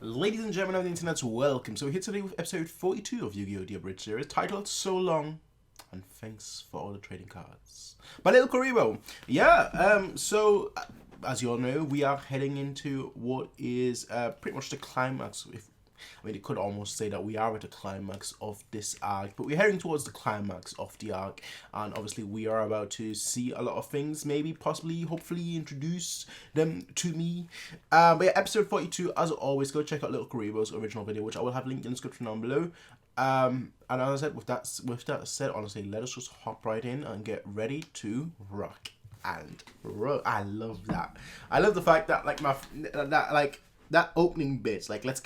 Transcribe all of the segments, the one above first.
Ladies and gentlemen of the internet, welcome. So we're here today with episode 42 of Yu-Gi-Oh! The Abridged series, titled So Long and Thanks for All the Trading Cards by LittleKuriboh. So as you all know, we are heading into what is pretty much the climax. You could almost say that we are at the climax of this arc, but we're heading towards the climax of the arc, and obviously we are about to see a lot of things, maybe, possibly, hopefully introduce them to me. But yeah, episode 42, as always, go check out LittleKuriboh's original video, which I will have linked in the description down below. And as I said, with that said, honestly, let us just hop right in and get ready to rock and roll. I love that. I love the fact that that opening bits, like let's just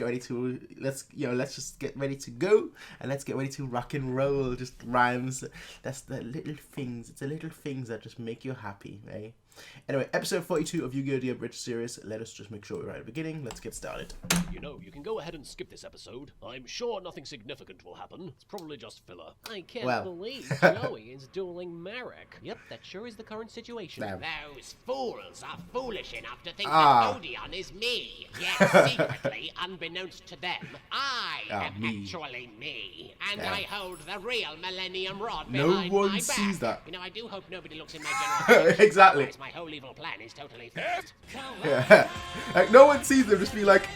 get ready to go and let's get ready to rock and roll, just rhymes. That's the little things. It's the little things that just make you happy, right? Anyway, episode 42 of Yu-Gi-Oh! The Abridged series. Let us just make sure we're right at the beginning. Let's get started. You know, you can go ahead and skip this episode. I'm sure nothing significant will happen. It's probably just filler. I can't believe Joey is dueling Merrick. Yep, that sure is the current situation. Damn. Those fools are foolish enough to think that Odeon is me. Yet secretly, unbeknownst to them, I am actually me. And I hold the real Millennium Rod behind my back. No one sees that. You know, I do hope nobody looks in my general direction. Exactly. Otherwise my whole evil plan is totally finished. Yeah. Like, no one sees them, just be like,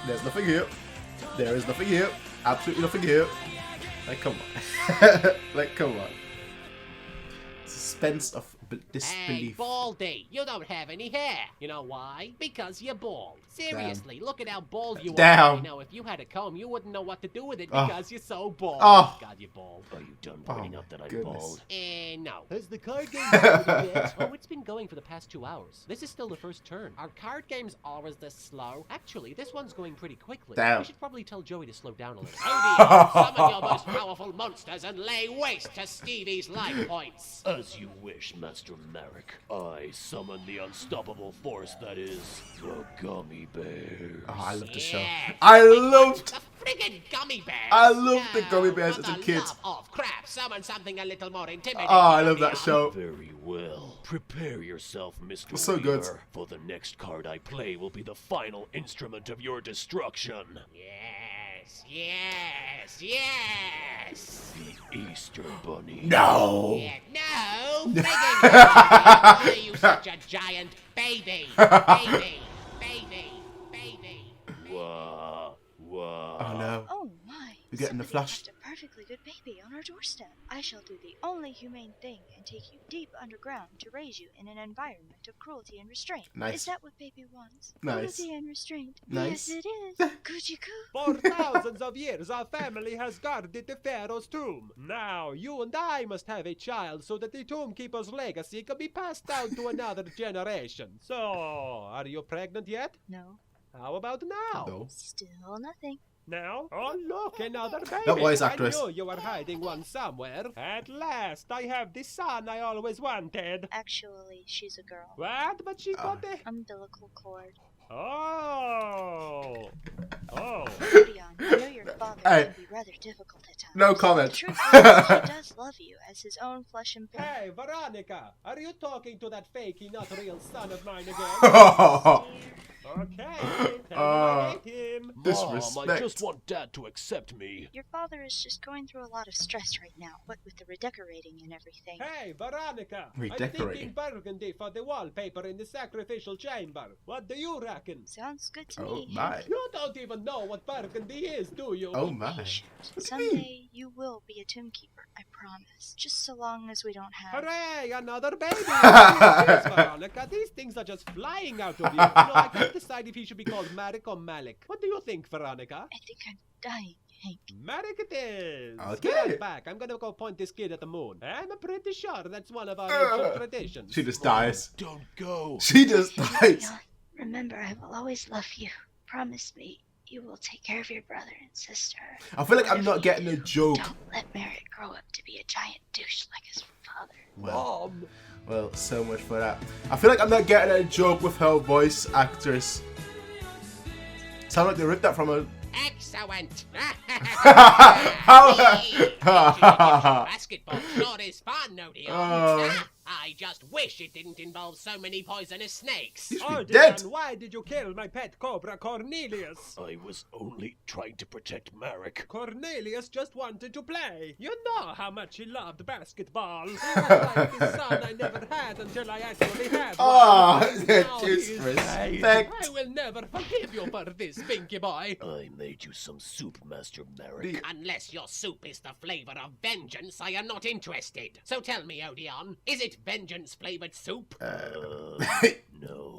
there's nothing here. There is nothing here. Absolutely nothing here. Like, come on. Like, come on. Suspense of disbelief. Hey, Baldy, you don't have any hair. You know why? Because you're bald. Seriously, look at how bald you are. You know, if you had a comb, you wouldn't know what to do with it because you're so bald. Oh. God, you're bald. Are you done pointing out that I'm bald? No. Has the card game started yet? Oh, it's been going for the past 2 hours. This is still the first turn. Are card games always this slow? Actually, this one's going pretty quickly. Damn. We should probably tell Joey to slow down a little. Odeon, summon your most powerful monsters and lay waste to Stevie's life points. As you wish, Master Merrick. I summon the unstoppable force that is the Gummy Bears. Oh, I love the show. Yeah. I loved The friggin' gummy bears! I loved the gummy bears as a kid. Love of crap, summon something a little more intimidating. Oh, I love that show. Very well. Prepare yourself, Mr. So good. Weaver, for the next card I play will be the final instrument of your destruction. Yes, yes, yes! The Easter Bunny. No. Yeah, no! Friggin' why are you such a giant baby? Baby, baby, baby. Wah, wah. Oh no. Oh my! You're getting the Somebody flash. left a perfectly good baby on our doorstep. I shall do the only humane thing and take you deep underground to raise you in an environment of cruelty and restraint. Nice. Is that what baby wants? Nice. Cruelty and restraint. Nice. Yes, it is. Coochie-coo. For thousands of years, our family has guarded the pharaoh's tomb. Now, you and I must have a child so that the tombkeeper's legacy can be passed down to another generation. So, are you pregnant yet? No. How about now? No. Still nothing. Now? Oh, look, another baby. That voice actress. I knew you were hiding one somewhere. At last, I have the son I always wanted. Actually, she's a girl. What? But she got the... Umbilical cord. Oh. Oh. Odeon, I know your father Hey. can be rather difficult at times. No comment. The truth is, he does love you as his own flesh and blood. Hey, Veronica, are you talking to that fakey, not real son of mine again? Okay, tell him I hate him. Mom, I Disrespect. just want Dad to accept me. Your father is just going through a lot of stress right now, what with the redecorating and everything. Hey, Veronica, I'm Redecorating. thinking burgundy for the wallpaper in the sacrificial chamber. What do you reckon? Sounds good to Oh me. my. You don't even know what burgundy is, do you? Oh my. Patient. What do you mean? Someday you will be a tombkeeper, I promise. Just so long as we don't have... Hooray, another baby! Yes, Veronica, these things are just flying out of you. I can't decide if he should be called Marek or Malik. What do you think, Veronica? I think I'm dying, Hank. Marek it is. Okay. Stand back. I'm gonna go point this kid at the moon. I'm pretty sure that's one of our ancient traditions. She just dies. Don't go. She just dies. Leon, remember, I will always love you. Promise me you will take care of your brother and sister. I feel like I'm Whatever not you getting a do, joke. Don't let Merrick grow up to be a giant douche like his father. Well, so much for that. I feel like I'm not getting a joke with her voice actress. Sound like they ripped that from a... Excellent! How? Basketball sure is fun, Odeon. I just wish it didn't involve so many poisonous snakes. He should be Oh, dead. Dan, why did you kill my pet cobra Cornelius? I was only trying to protect Marek. Cornelius just wanted to play. You know how much he loved basketball. He was like the son I never had until I actually had Oh, one. Now he's disrespect. I will never forgive you for this, Pinky Boy. I made you some soup, Master Marek. Unless your soup is the flavor of vengeance, I am not interested. So tell me, Odeon, is it vengeance-flavored soup? No.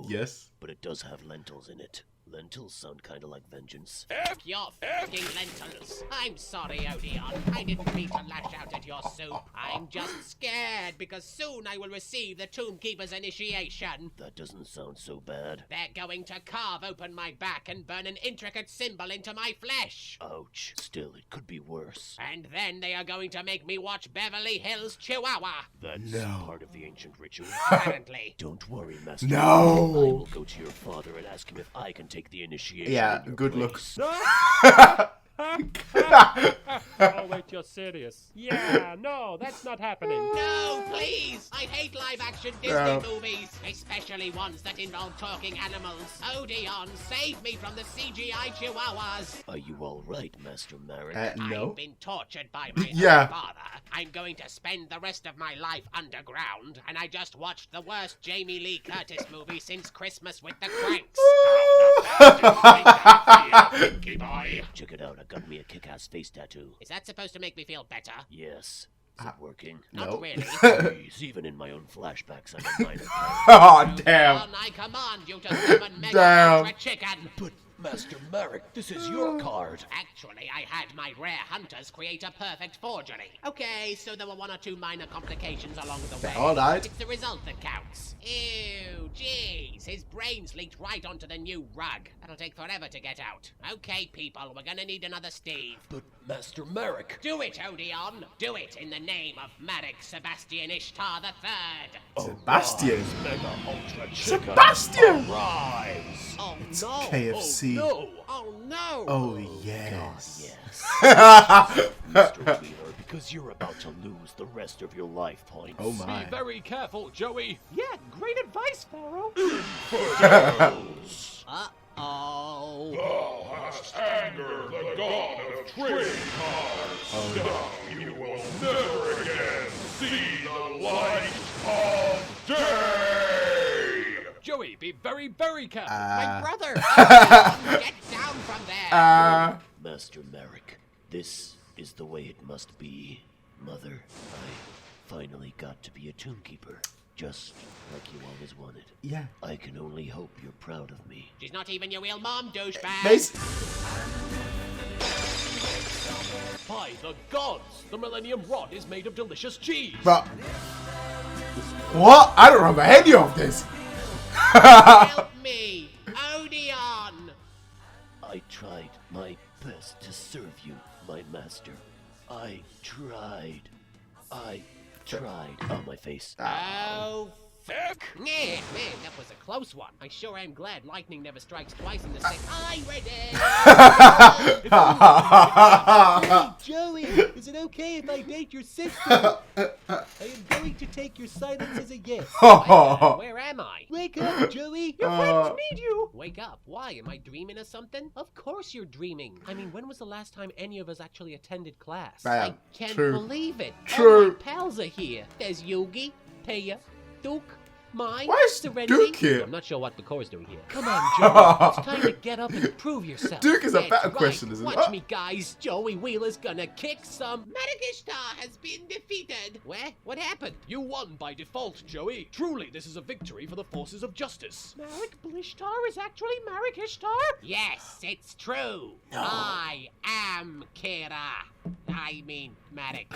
Yes. But it does have lentils in it. Lentils sound kind of like vengeance. F your fucking lentils. I'm sorry, Odeon. I didn't mean to lash out at your soup. I'm just scared because soon I will receive the Tomb Keeper's initiation. That doesn't sound so bad. They're going to carve open my back and burn an intricate symbol into my flesh. Ouch. Still, it could be worse. And then they are going to make me watch Beverly Hills Chihuahua. That's No. part of the ancient ritual. Apparently. Don't worry, Master. No. I will go to your father and ask him if I can take the initiation. Yeah, in your good place. Oh, wait, you're serious. Yeah, no, that's not happening. No, please! I hate live-action Disney movies, especially ones that involve talking animals. Odeon, save me from the CGI chihuahuas! Are you all right, Master Marek? No. I've been tortured by my Yeah. own father. I'm going to spend the rest of my life underground, and I just watched the worst Jamie Lee Curtis movie since Christmas with the Cranks. Pinky Boy. Check it out. I got me a kick-ass face tattoo. Is that supposed to make me feel better? Yes. Is it working? No. Not really. Please, even in my own flashbacks, I'm a minor player. Oh, damn. Odeon, I command you to summon Mega Damn. Ultra Chicken. But, Master Marek, this is your card. Actually, I had my rare hunters create a perfect forgery. Okay, so there were one or two minor complications along the way. all died. It's the result that counts. Ew, jeez, his brains leaked right onto the new rug. That'll take forever to get out. Okay, people, we're gonna need another Steve. But, Master Marek. Do it, Odeon. Do it in the name of Marek Sebastian Ishtar III. Sebastian. Mega Ultra Chicken. Sebastian! Arise. Oh It's no! KFC. No. Oh no! Oh, yes. Yes. Mr. Wheeler, because you're about to lose the rest of your life points. Oh, my. Very careful, Joey. Yeah, great advice, Pharaoh. Uh-oh. Thou hast angered the god of trading cards. Now you will never again see the light of day. Joey, be very, very careful. My brother! Get down from there! Master Marek, this is the way it must be. Mother, I finally got to be a tomb keeper, just like you always wanted. Yeah. I can only hope you're proud of me. She's not even your real mom, douchebag. Mace. By the gods, the Millennium Rod is made of delicious cheese. But what? I don't remember any of this. Help me! Odeon! I tried my best to serve you, my master. I tried. On my face. Oh, fuck! Man, that was a close one. I sure am glad lightning never strikes twice in the same. I ready! Joey, is it okay if I date your sister? I am going to take your silence as a yes. Where am I? Wake up, Joey. Your friends need you. Wake up. Why? Am I dreaming or something? Of course you're dreaming. I mean, when was the last time any of us actually attended class? Bam. I can't True. believe it. True. All my pals are here. There's Yugi, Taya, Duke, Mai, Why is Serenity. Duke here? I'm not sure what Bakor's doing here. Come on, Joey. It's time to get up and prove yourself. Duke is a That's better right. question, isn't it? Watch me, guys. Joey Wheeler's gonna kick some. Marek Ishtar has been defeated. Where? What happened? You won by default, Joey. Truly, this is a victory for the forces of justice. Marek Blishtar is actually Marek Ishtar? Yes, it's true. I am Kira. I mean, Marek.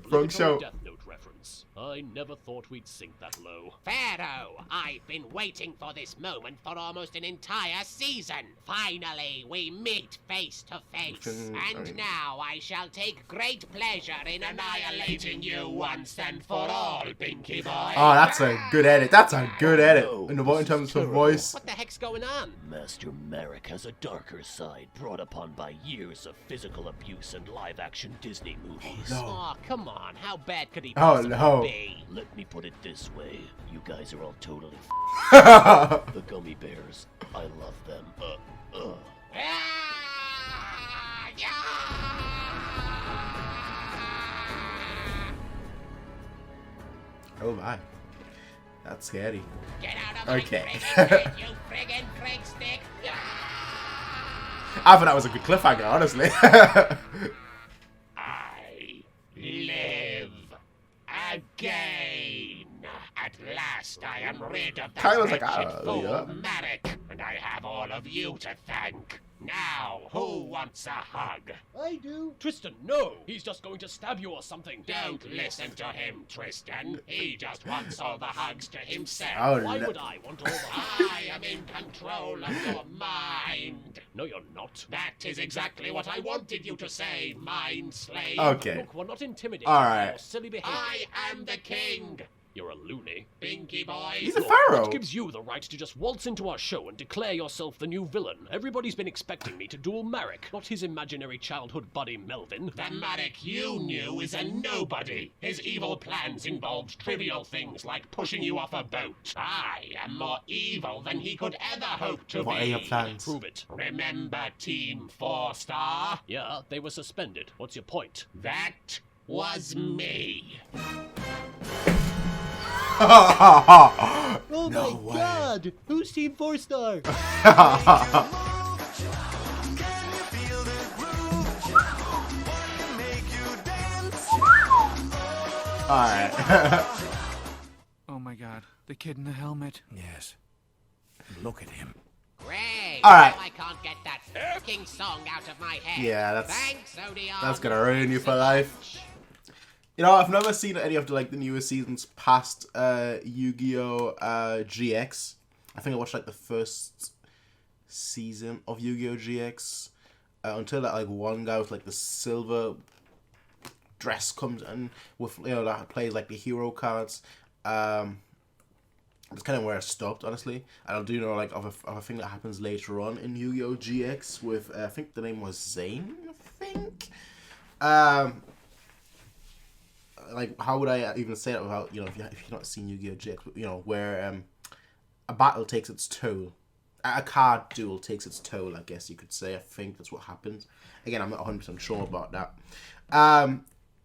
Wrong show. Death Note reference. I never thought we'd sink that low. Pharaoh, I've been waiting for this moment for almost an entire season. Finally, we meet face to face. And now I shall take great pleasure in annihilating you once and for all, Pinky Boy. Oh, that's a good edit. That's a good edit. In terms of voice. What the heck's going on? Master Marek has a darker side brought upon by years of physical abuse and live-action Disney movies. Oh, come on. How bad could he Oh possibly no. be. Let me put it this way. You guys are all totally The gummy bears. I love them. Ah, yeah! Oh my. That's scary. Get out of my Okay. friggin' head, you friggin' Craig stick! Yeah! I thought that was a good cliffhanger, honestly. I live again. At last, I am rid of that Kylo's like, wretched "Ah, fool, yeah." Marek, and I have all of you to thank. Now, who wants a hug? I do. Tristan, no. He's just going to stab you or something. Don't listen to him, Tristan. He just wants all the hugs to himself. Oh, Why no. would I want all the hugs? I am in control of your mind. No, you're not. That is exactly what I wanted you to say, mind slave. Okay. Look, we're not intimidated All by right. your silly behavior. I am the king. You're a loony. Pinky boy. He's a Look, pharaoh. what gives you the right to just waltz into our show and declare yourself the new villain? Everybody's been expecting me to duel Marek, not his imaginary childhood buddy Melvin. The Marek you knew is a nobody. His evil plans involved trivial things like pushing you off a boat. I am more evil than he could ever hope to What be. are your plans? Prove it. Remember Team 4-Star? Yeah, they were suspended. What's your point? That was me. Oh No my way. god! Who's Team 4-Star? Alright. Oh my god, the kid in the helmet. Yes. Look at him. Great. All right. Now I can't get that fucking song out of my head. Yeah, that's- Thanks, Odeon. that's gonna ruin you for life. You know, I've never seen any of the newest seasons past Yu-Gi-Oh! GX. I think I watched the first season of Yu-Gi-Oh! GX until that one guy with the silver dress comes in with that plays the hero cards. That's kind of where I stopped, honestly. And I do know of a thing that happens later on in Yu-Gi-Oh! GX with I think the name was Zane. I think. How would I even say that without if you've not seen Yu-Gi-Oh! GX, where a battle takes its toll, a card duel takes its toll, I guess you could say. I think that's what happens. Again, I'm not 100% sure about that.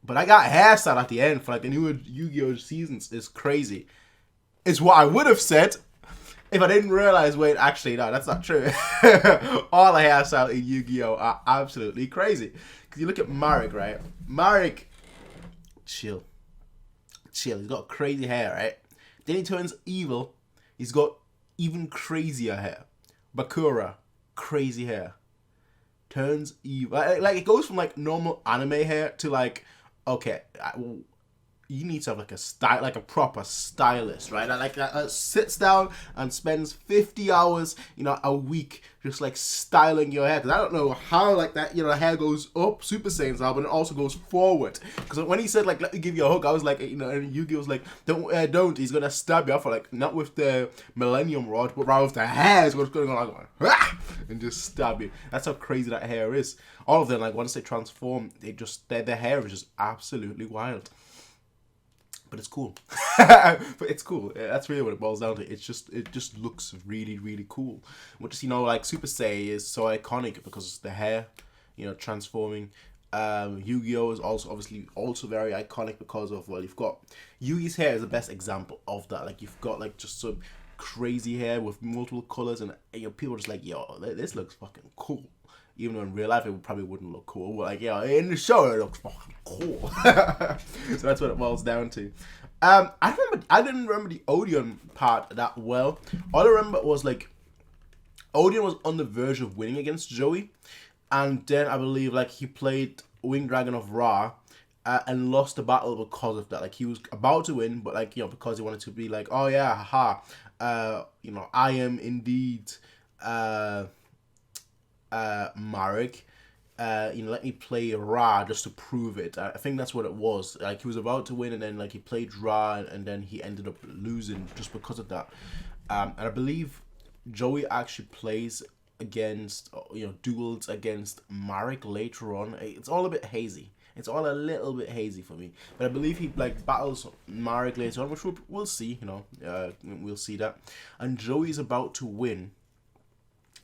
But I got a hairstyle at the end for the newer Yu-Gi-Oh! Seasons is crazy. It's what I would have said if I didn't realize. Wait, actually, no, that's not true. All the hairstyle in Yu-Gi-Oh! Are absolutely crazy. Because you look at Marek, right? Marek. Chill. He's got crazy hair, right? Then he turns evil. He's got even crazier hair. Bakura, crazy hair. Turns evil. It goes from normal anime hair to okay, you need to have a style, a proper stylist, right? That sits down and spends 50 hours, a week just styling your hair. Because I don't know how that, hair goes up Super Saiyan style, but it also goes forward. Because when he said let me give you a hug, I was and Yu-Gi was don't. He's gonna stab you off not with the Millennium Rod, but rather with the hair. It's going on and just stab you. That's how crazy that hair is. All of them, once they transform, their hair is just absolutely wild. But it's cool. But it's cool. That's really what it boils down to. It just looks really, really cool. Which is, Super Saiyan is so iconic because the hair, transforming. Yu-Gi-Oh! Is obviously very iconic because of, you've got Yugi's hair is the best example of that. You've got just some crazy hair with multiple colors, and people are just yo, this looks fucking cool. Even though in real life it probably wouldn't look cool. But in the show it looks fucking cool. So that's what it boils down to. I didn't remember the Odeon part that well. All I remember was Odeon was on the verge of winning against Joey. And then I believe he played Winged Dragon of Ra and lost the battle because of that. He was about to win, but because he wanted to be oh yeah, haha. I am indeed Marek, let me play Ra just to prove it. I think that's what it was. He was about to win, and then he played Ra, and then he ended up losing just because of that. And I believe Joey actually plays against, duels against Marek later on. It's all a bit hazy. It's all a little bit hazy for me. But I believe he like battles Marek later on, which we'll see. You know, we'll see that. And Joey's about to win,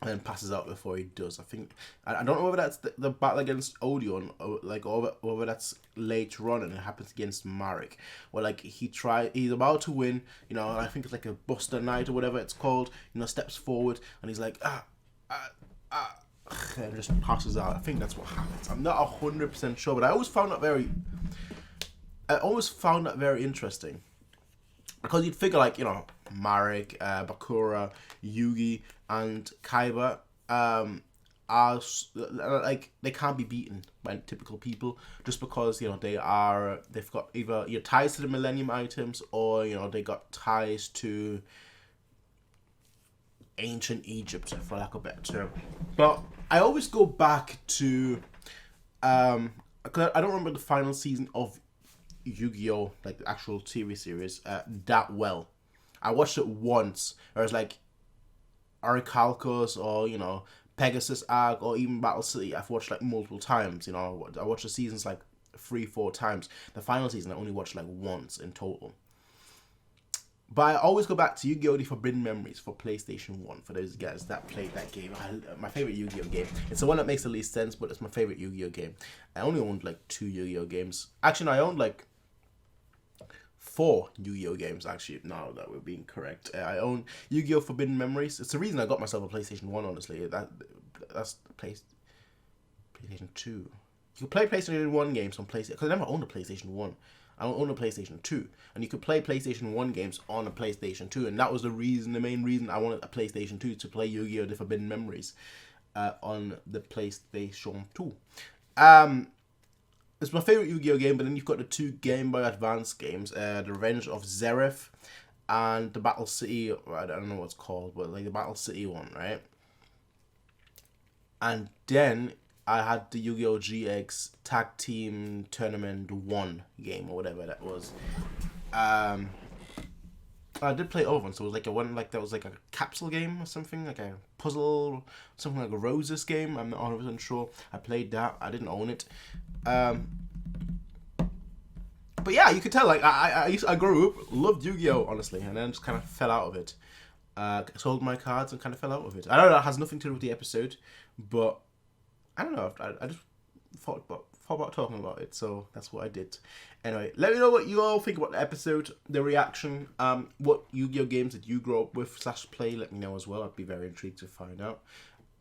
and then passes out before he does. I think I don't know whether that's the battle against Odeon, or like, or whether that's later on and it happens against Marek, where like he's about to win. You know, I think it's like a Buster Night or whatever it's called. You know, steps forward and he's like and just passes out. I think that's what happens. I'm not 100% sure, but I always found that very interesting, because you'd figure like, you know, Marek, Bakura, Yugi, and Kaiba are like, they can't be beaten by typical people, just because, you know, they've got either ties to the Millennium items, or, you know, they got ties to ancient Egypt, for lack of a better term. But I always go back to because I don't remember the final season of Yu-Gi-Oh, like the actual TV series, that well. I watched it once, whereas like Orichalcos, or, you know, Pegasus Arc, or even Battle City, I've watched like multiple times. You know, I watched the seasons like 3-4 times. The final season I only watched like once in total. But I always go back to Yu-Gi-Oh! The Forbidden Memories for PlayStation 1, for those guys that played that game. My favorite Yu-Gi-Oh! Game. It's the one that makes the least sense, but it's my favorite Yu-Gi-Oh! Game. I only owned like 2 Yu-Gi-Oh! Games. Actually, no, I owned like 4 Yu-Gi-Oh! Games, actually. No, that would be incorrect. I own Yu-Gi-Oh! Forbidden Memories. It's the reason I got myself a PlayStation 1, honestly. That's PlayStation 2. You could play PlayStation 1 games on PlayStation, because I never owned a PlayStation 1. I own a PlayStation 2, and you could play PlayStation 1 games on a PlayStation 2, and that was the main reason I wanted a PlayStation 2, to play Yu-Gi-Oh! The Forbidden Memories on the PlayStation 2. It's my favorite Yu-Gi-Oh! Game, but then you've got the 2 Game Boy Advance games, The Revenge of Zeref and the Battle City, I don't know what it's called, but like the Battle City one, right? And then I had the Yu-Gi-Oh! GX Tag Team Tournament 1 game, or whatever that was. I did play other ones, so it was like that was like a capsule game or something, like a puzzle, something like a Roses game. I'm not 100% sure. I played that. I didn't own it. But yeah, you could tell, like, I grew up, loved Yu-Gi-Oh! Honestly, and then just kind of fell out of it. Sold my cards and kind of fell out of it. I don't know, it has nothing to do with the episode, but I don't know, I just thought about talking about it, so that's what I did. Anyway, let me know what you all think about the episode, the reaction, what Yu-Gi-Oh! Games did you grow up with / play, let me know as well. I'd be very intrigued to find out.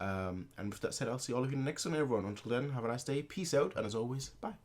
And with that said, I'll see all of you in the next one, everyone. Until then, have a nice day, peace out, and as always, bye.